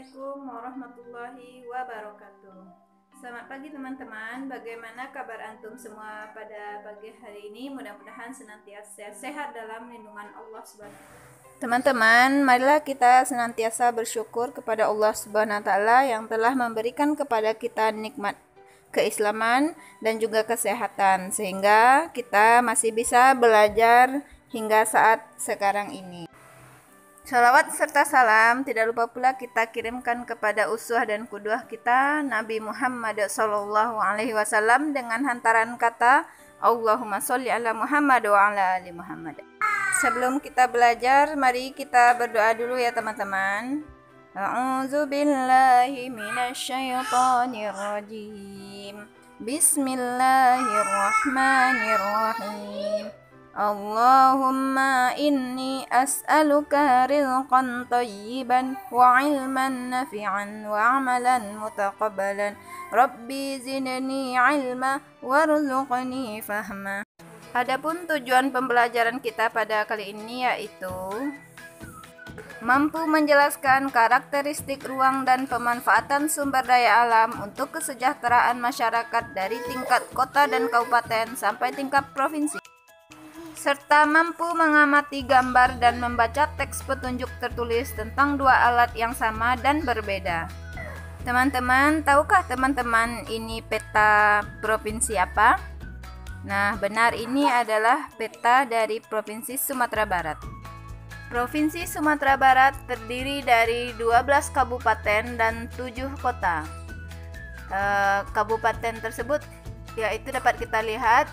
Assalamualaikum warahmatullahi wabarakatuh. Selamat pagi teman-teman. Bagaimana kabar antum semua pada pagi hari ini? Mudah-mudahan senantiasa sehat dalam lindungan Allah Subhanahu wa taala. Teman-teman, marilah kita senantiasa bersyukur kepada Allah Subhanahu wa taala yang telah memberikan kepada kita nikmat keislaman dan juga kesehatan sehingga kita masih bisa belajar hingga saat sekarang ini. Salawat serta salam tidak lupa pula kita kirimkan kepada uswah dan qudwah kita Nabi Muhammad SAW dengan hantaran kata Allahumma sholli ala Muhammad wa ala ali Muhammad. Sebelum kita belajar, mari kita berdoa dulu ya teman-teman. A'udzu billahi minasyaitonir rajim. Bismillahirrahmanirrahim. Allahumma inni as'aluka rizqan tayyiban wa ilman nafi'an wa amalan mutaqabbalan. Rabbi zidni ilma warzuqni fahma. Adapun tujuan pembelajaran kita pada kali ini yaitu mampu menjelaskan karakteristik ruang dan pemanfaatan sumber daya alam untuk kesejahteraan masyarakat dari tingkat kota dan kabupaten sampai tingkat provinsi, serta mampu mengamati gambar dan membaca teks petunjuk tertulis tentang dua alat yang sama dan berbeda. Teman-teman, tahukah teman-teman ini peta provinsi apa? Nah, benar, ini adalah peta dari Provinsi Sumatera Barat. Provinsi Sumatera Barat terdiri dari 12 kabupaten dan 7 kota. Kabupaten tersebut yaitu dapat kita lihat.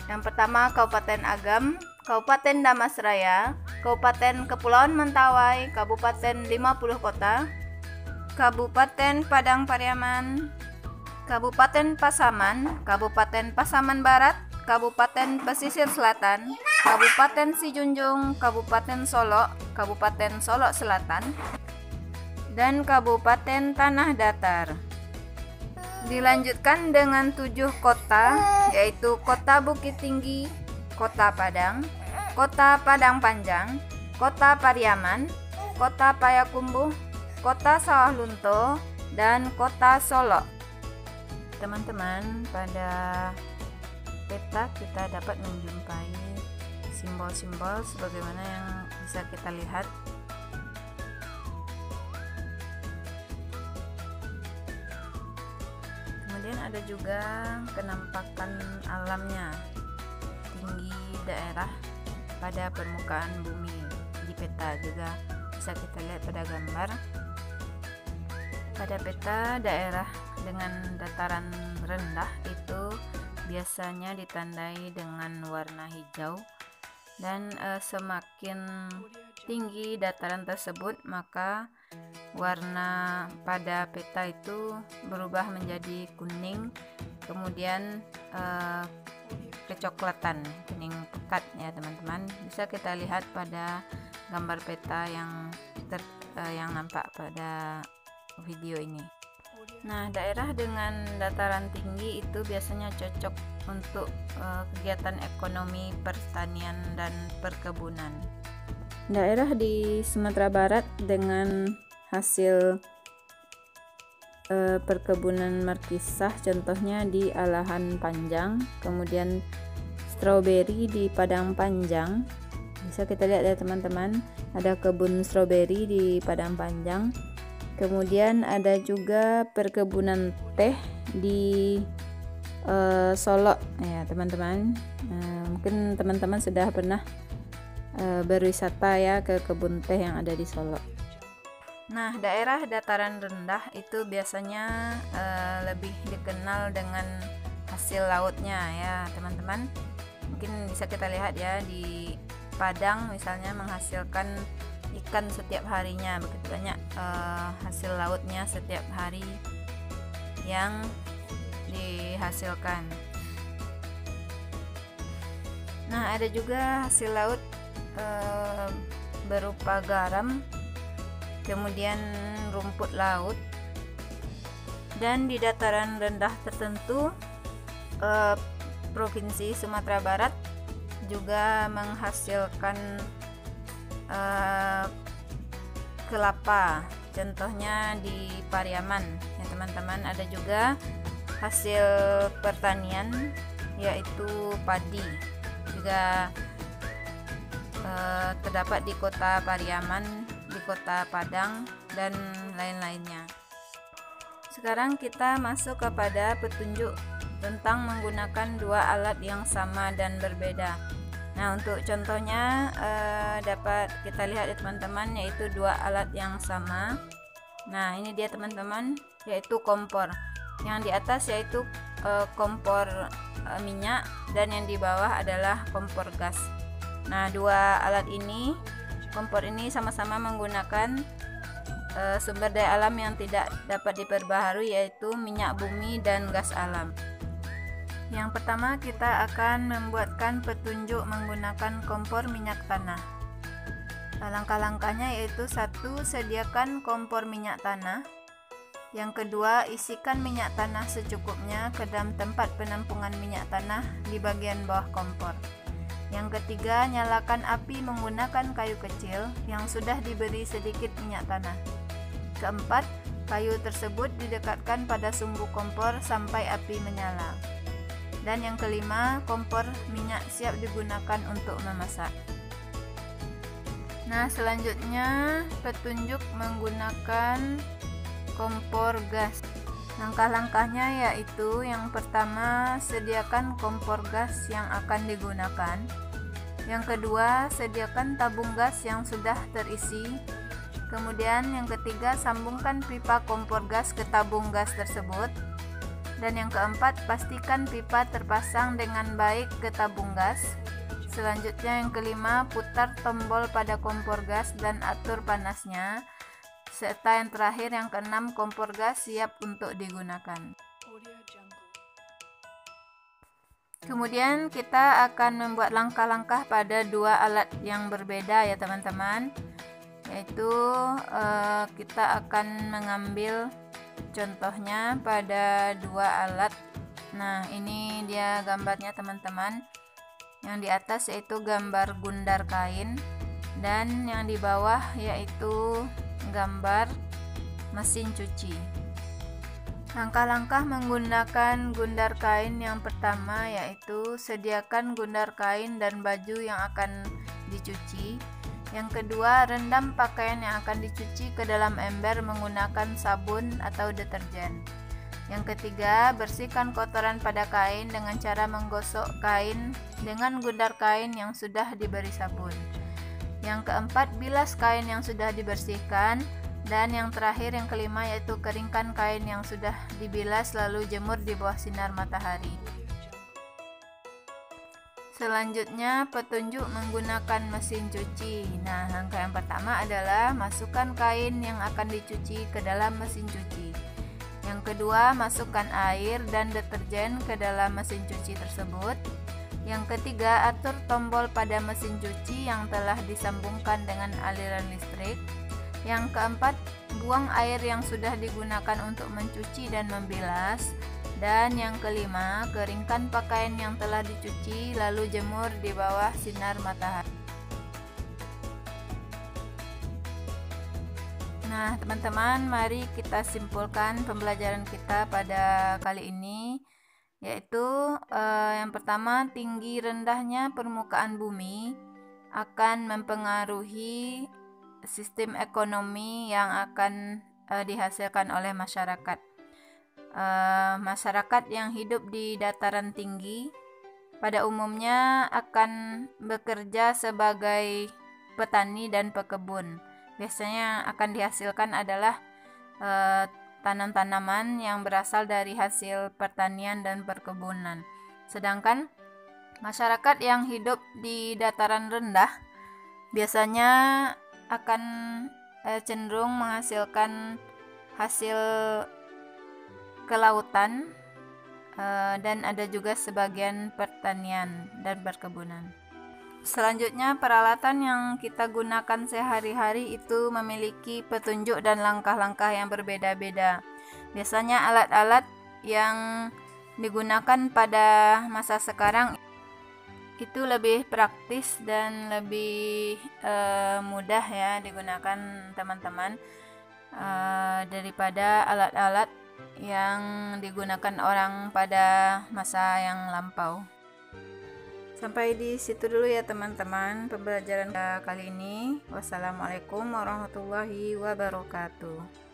Yang pertama Kabupaten Agam, Kabupaten Damasraya, Kabupaten Kepulauan Mentawai, Kabupaten 50 Kota, Kabupaten Padang Pariaman, Kabupaten Pasaman, Kabupaten Pasaman Barat, Kabupaten Pesisir Selatan, Kabupaten Sijunjung, Kabupaten Solok, Kabupaten Solok Selatan, dan Kabupaten Tanah Datar. Dilanjutkan dengan 7 kota, yaitu Kota Bukit Tinggi, Kota Padang, Kota Padang Panjang, Kota Pariaman, Kota Payakumbuh, Kota Sawah Lunto, dan Kota Solok. Teman-teman, pada peta kita dapat menjumpai simbol-simbol sebagaimana yang bisa kita lihat. Kemudian ada juga penampakan alamnya, tinggi daerah pada permukaan bumi di peta juga bisa kita lihat pada gambar. Pada peta, daerah dengan dataran rendah itu biasanya ditandai dengan warna hijau, dan semakin tinggi dataran tersebut maka warna pada peta itu berubah menjadi kuning, kemudian kecoklatan, kuning pekat ya teman-teman. Bisa kita lihat pada gambar peta yang nampak pada video ini. Nah, daerah dengan dataran tinggi itu biasanya cocok untuk kegiatan ekonomi, pertanian, dan perkebunan. Daerah di Sumatera Barat dengan hasil perkebunan markisah contohnya di Alahan Panjang, kemudian stroberi di Padang Panjang. Bisa kita lihat ya teman-teman, ada kebun stroberi di Padang Panjang. Kemudian ada juga perkebunan teh di Solok ya teman-teman. Mungkin teman-teman sudah pernah berwisata ya ke kebun teh yang ada di Solok. Nah, daerah dataran rendah itu biasanya lebih dikenal dengan hasil lautnya ya teman-teman. Mungkin bisa kita lihat ya di Padang misalnya menghasilkan ikan setiap harinya, begitu banyak hasil lautnya setiap hari yang dihasilkan. Nah, ada juga hasil laut berupa garam, kemudian rumput laut, dan di dataran rendah tertentu Provinsi Sumatera Barat juga menghasilkan kelapa contohnya di Pariaman ya teman-teman. Ada juga hasil pertanian yaitu padi, juga terdapat di kota Pariaman, di kota Padang, dan lain-lainnya. Sekarang kita masuk kepada petunjuk tentang menggunakan dua alat yang sama dan berbeda. Nah, untuk contohnya dapat kita lihat ya teman-teman, yaitu dua alat yang sama. Nah, ini dia teman-teman, yaitu kompor. Yang di atas yaitu kompor minyak, dan yang di bawah adalah kompor gas. Nah, dua alat ini, kompor ini sama-sama menggunakan sumber daya alam yang tidak dapat diperbaharui, yaitu minyak bumi dan gas alam. Yang pertama, kita akan membuatkan petunjuk menggunakan kompor minyak tanah. Langkah-langkahnya yaitu: 1. Sediakan kompor minyak tanah. Yang kedua, isikan minyak tanah secukupnya ke dalam tempat penampungan minyak tanah di bagian bawah kompor. Yang ketiga, nyalakan api menggunakan kayu kecil yang sudah diberi sedikit minyak tanah. Keempat, kayu tersebut didekatkan pada sumbu kompor sampai api menyala. Dan yang kelima, kompor minyak siap digunakan untuk memasak. Nah, selanjutnya petunjuk menggunakan kompor gas. Langkah-langkahnya yaitu: yang pertama, sediakan kompor gas yang akan digunakan. Yang kedua, sediakan tabung gas yang sudah terisi. Kemudian yang ketiga, sambungkan pipa kompor gas ke tabung gas tersebut. Dan yang keempat, pastikan pipa terpasang dengan baik ke tabung gas. Selanjutnya yang kelima, putar tombol pada kompor gas dan atur panasnya. Serta yang terakhir, yang keenam, kompor gas siap untuk digunakan. Kemudian kita akan membuat langkah-langkah pada dua alat yang berbeda ya teman-teman. Yaitu kita akan mengambil contohnya pada dua alat. Nah, ini dia gambarnya teman-teman. Yang di atas yaitu gambar gundar kain, dan yang di bawah yaitu gambar mesin cuci. Langkah-langkah menggunakan gundar kain yang pertama yaitu: sediakan gundar kain dan baju yang akan dicuci. Yang kedua, rendam pakaian yang akan dicuci ke dalam ember menggunakan sabun atau deterjen. Yang ketiga, bersihkan kotoran pada kain dengan cara menggosok kain dengan gundar kain yang sudah diberi sabun. Yang keempat, bilas kain yang sudah dibersihkan. Dan yang terakhir, yang kelima, yaitu keringkan kain yang sudah dibilas lalu jemur di bawah sinar matahari. Selanjutnya, petunjuk menggunakan mesin cuci. Nah, langkah yang pertama adalah masukkan kain yang akan dicuci ke dalam mesin cuci. Yang kedua, masukkan air dan deterjen ke dalam mesin cuci tersebut. Yang ketiga, atur tombol pada mesin cuci yang telah disambungkan dengan aliran listrik. Yang keempat, buang air yang sudah digunakan untuk mencuci dan membilas. Dan yang kelima, keringkan pakaian yang telah dicuci lalu jemur di bawah sinar matahari. Nah, teman-teman, mari kita simpulkan pembelajaran kita pada kali ini, yaitu yang pertama, tinggi rendahnya permukaan bumi akan mempengaruhi sistem ekonomi yang akan dihasilkan oleh masyarakat. Masyarakat yang hidup di dataran tinggi pada umumnya akan bekerja sebagai petani dan pekebun. Biasanya akan dihasilkan adalah tanam-tanaman yang berasal dari hasil pertanian dan perkebunan. Sedangkan masyarakat yang hidup di dataran rendah biasanya akan cenderung menghasilkan hasil kelautan dan ada juga sebagian pertanian dan perkebunan. Selanjutnya, peralatan yang kita gunakan sehari-hari itu memiliki petunjuk dan langkah-langkah yang berbeda-beda. Biasanya alat-alat yang digunakan pada masa sekarang itu lebih praktis dan lebih mudah ya digunakan teman-teman. daripada alat-alat yang digunakan orang pada masa yang lampau. Sampai di situ dulu ya teman-teman pembelajaran kali ini. Wassalamualaikum warahmatullahi wabarakatuh.